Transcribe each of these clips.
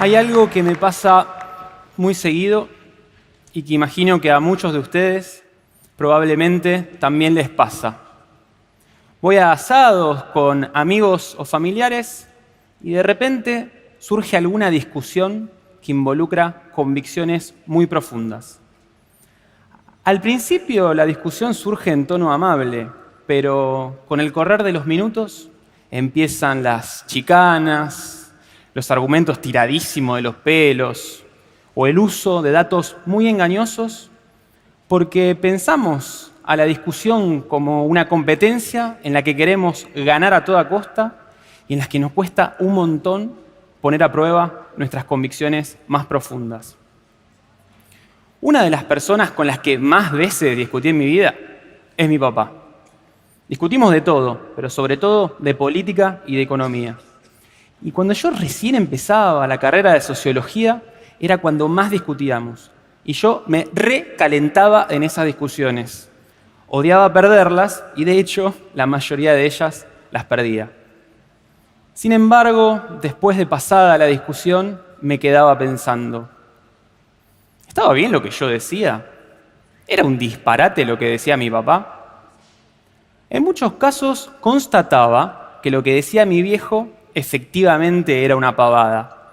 Hay algo que me pasa muy seguido y que imagino que a muchos de ustedes probablemente también les pasa. Voy a asados con amigos o familiares y de repente surge alguna discusión que involucra convicciones muy profundas. Al principio la discusión surge en tono amable, pero con el correr de los minutos empiezan las chicanas, los argumentos tiradísimos de los pelos o el uso de datos muy engañosos porque pensamos a la discusión como una competencia en la que queremos ganar a toda costa y en la que nos cuesta un montón poner a prueba nuestras convicciones más profundas. Una de las personas con las que más veces discutí en mi vida es mi papá. Discutimos de todo, pero sobre todo de política y de economía. Y cuando yo recién empezaba la carrera de sociología, era cuando más discutíamos. Y yo me recalentaba en esas discusiones. Odiaba perderlas y, de hecho, la mayoría de ellas las perdía. Sin embargo, después de pasada la discusión, me quedaba pensando, ¿estaba bien lo que yo decía? ¿Era un disparate lo que decía mi papá? En muchos casos constataba que lo que decía mi viejo efectivamente era una pavada.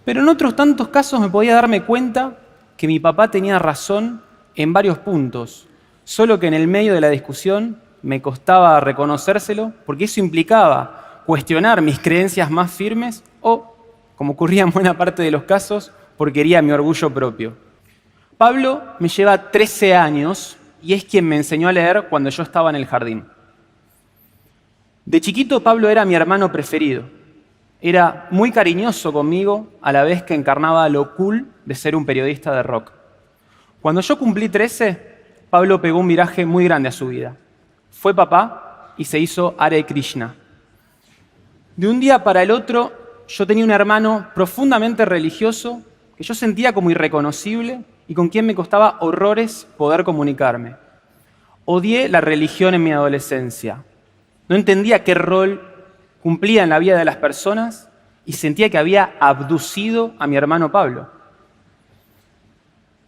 Pero en otros tantos casos me podía darme cuenta que mi papá tenía razón en varios puntos, solo que en el medio de la discusión me costaba reconocérselo porque eso implicaba cuestionar mis creencias más firmes o, como ocurría en buena parte de los casos, porque hería mi orgullo propio. Pablo me lleva 13 años y es quien me enseñó a leer cuando yo estaba en el jardín. De chiquito, Pablo era mi hermano preferido. Era muy cariñoso conmigo a la vez que encarnaba lo cool de ser un periodista de rock. Cuando yo cumplí 13, Pablo pegó un viraje muy grande a su vida. Fue papá y se hizo Hare Krishna. De un día para el otro, yo tenía un hermano profundamente religioso que yo sentía como irreconocible y con quien me costaba horrores poder comunicarme. Odié la religión en mi adolescencia. No entendía qué rol cumplía en la vida de las personas y sentía que había abducido a mi hermano Pablo.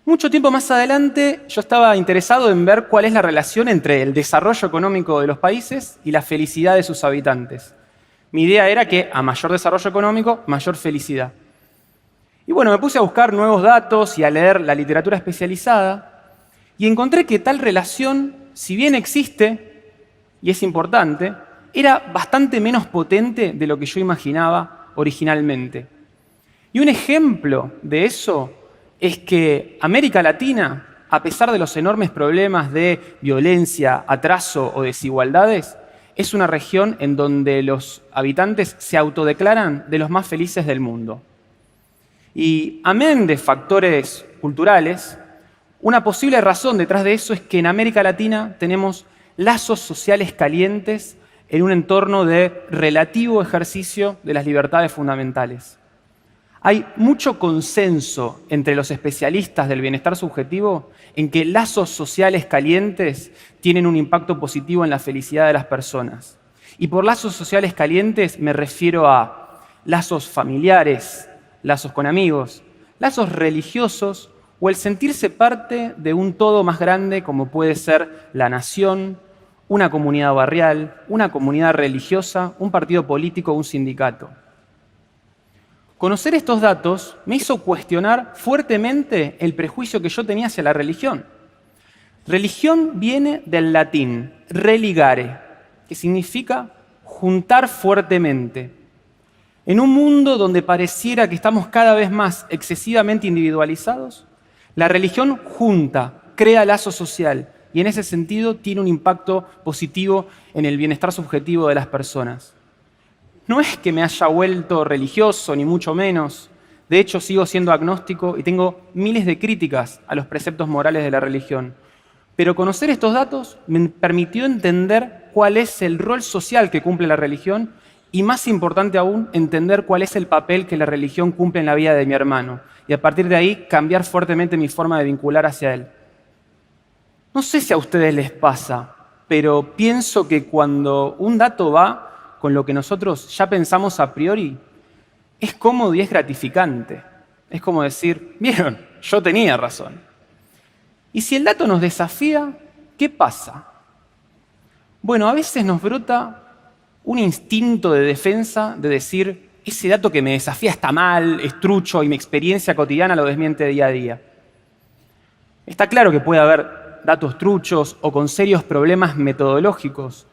Mucho tiempo más adelante, yo estaba interesado en ver cuál es la relación entre el desarrollo económico de los países y la felicidad de sus habitantes. Mi idea era que a mayor desarrollo económico, mayor felicidad. Y bueno, me puse a buscar nuevos datos y a leer la literatura especializada y encontré que tal relación, si bien existe y es importante, era bastante menos potente de lo que yo imaginaba originalmente. Y un ejemplo de eso es que América Latina, a pesar de los enormes problemas de violencia, atraso o desigualdades, es una región en donde los habitantes se autodeclaran de los más felices del mundo. Y amén de factores culturales, una posible razón detrás de eso es que en América Latina tenemos lazos sociales calientes en un entorno de relativo ejercicio de las libertades fundamentales. Hay mucho consenso entre los especialistas del bienestar subjetivo en que lazos sociales calientes tienen un impacto positivo en la felicidad de las personas. Y por lazos sociales calientes me refiero a lazos familiares, lazos con amigos, lazos religiosos o el sentirse parte de un todo más grande como puede ser la nación, una comunidad barrial, una comunidad religiosa, un partido político o un sindicato. Conocer estos datos me hizo cuestionar fuertemente el prejuicio que yo tenía hacia la religión. Religión viene del latín religare, que significa juntar fuertemente. En un mundo donde pareciera que estamos cada vez más excesivamente individualizados, la religión junta, crea lazo social y en ese sentido tiene un impacto positivo en el bienestar subjetivo de las personas. No es que me haya vuelto religioso, ni mucho menos. De hecho, sigo siendo agnóstico y tengo miles de críticas a los preceptos morales de la religión. Pero conocer estos datos me permitió entender cuál es el rol social que cumple la religión y, más importante aún, entender cuál es el papel que la religión cumple en la vida de mi hermano. Y a partir de ahí, cambiar fuertemente mi forma de vincular hacia él. No sé si a ustedes les pasa, pero pienso que cuando un dato va con lo que nosotros ya pensamos a priori, es cómodo y es gratificante. Es como decir, vieron, yo tenía razón. Y si el dato nos desafía, ¿qué pasa? Bueno, a veces nos brota un instinto de defensa de decir, ese dato que me desafía está mal, es trucho y mi experiencia cotidiana lo desmiente día a día. Está claro que puede haber datos truchos o con serios problemas metodológicos,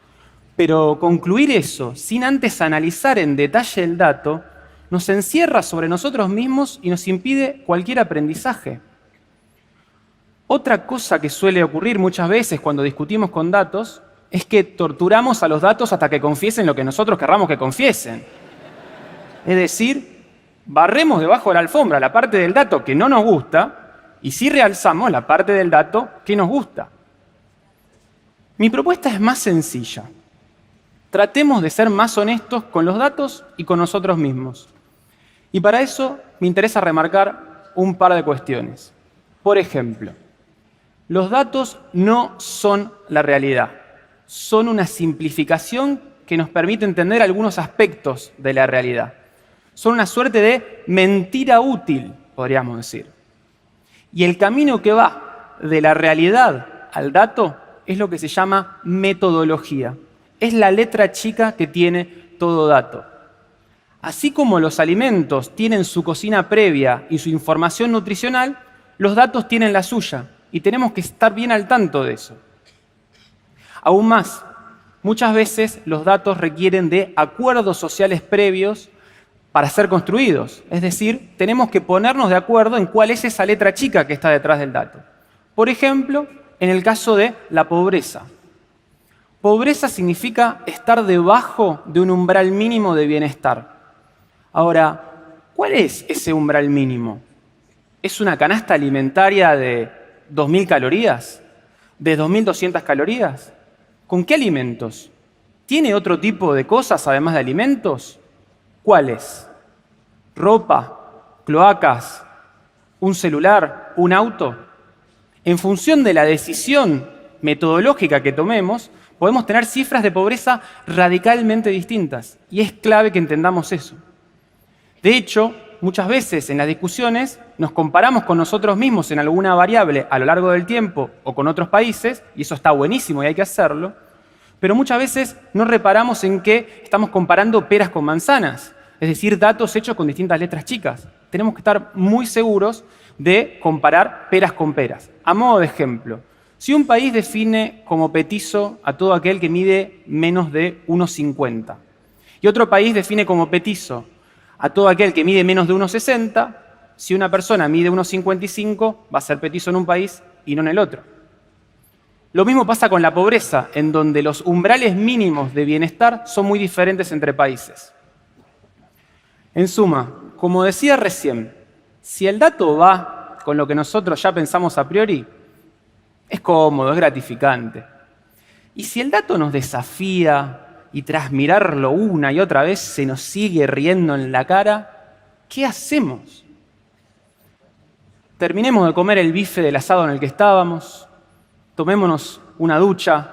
pero concluir eso sin antes analizar en detalle el dato nos encierra sobre nosotros mismos y nos impide cualquier aprendizaje. Otra cosa que suele ocurrir muchas veces cuando discutimos con datos es que torturamos a los datos hasta que confiesen lo que nosotros querramos que confiesen. Es decir, barremos debajo de la alfombra la parte del dato que no nos gusta y sí realzamos la parte del dato que nos gusta. Mi propuesta es más sencilla. Tratemos de ser más honestos con los datos y con nosotros mismos. Y para eso me interesa remarcar un par de cuestiones. Por ejemplo, los datos no son la realidad. Son una simplificación que nos permite entender algunos aspectos de la realidad. Son una suerte de mentira útil, podríamos decir. Y el camino que va de la realidad al dato es lo que se llama metodología. Es la letra chica que tiene todo dato. Así como los alimentos tienen su cocina previa y su información nutricional, los datos tienen la suya y tenemos que estar bien al tanto de eso. Aún más, muchas veces los datos requieren de acuerdos sociales previos para ser construidos. Es decir, tenemos que ponernos de acuerdo en cuál es esa letra chica que está detrás del dato. Por ejemplo, en el caso de la pobreza. Pobreza significa estar debajo de un umbral mínimo de bienestar. Ahora, ¿cuál es ese umbral mínimo? ¿Es una canasta alimentaria de 2.000 calorías? ¿De 2.200 calorías? ¿Con qué alimentos? ¿Tiene otro tipo de cosas además de alimentos? ¿Cuáles? ¿Ropa? ¿Cloacas? ¿Un celular? ¿Un auto? En función de la decisión metodológica que tomemos, podemos tener cifras de pobreza radicalmente distintas. Y es clave que entendamos eso. De hecho, muchas veces en las discusiones nos comparamos con nosotros mismos en alguna variable a lo largo del tiempo o con otros países, y eso está buenísimo y hay que hacerlo, pero muchas veces no reparamos en que estamos comparando peras con manzanas, es decir, datos hechos con distintas letras chicas. Tenemos que estar muy seguros de comparar peras con peras. A modo de ejemplo, si un país define como petizo a todo aquel que mide menos de 1,50 y otro país define como petizo a todo aquel que mide menos de 1,60, si una persona mide 1,55, va a ser petizo en un país y no en el otro. Lo mismo pasa con la pobreza, en donde los umbrales mínimos de bienestar son muy diferentes entre países. En suma, como decía recién, si el dato va con lo que nosotros ya pensamos a priori, es cómodo, es gratificante. Y si el dato nos desafía y tras mirarlo una y otra vez se nos sigue riendo en la cara, ¿qué hacemos? Terminemos de comer el bife del asado en el que estábamos, tomémonos una ducha,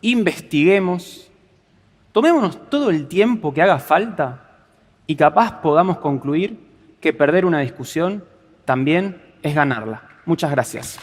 investiguemos, tomémonos todo el tiempo que haga falta y capaz podamos concluir que perder una discusión también es ganarla. Muchas gracias.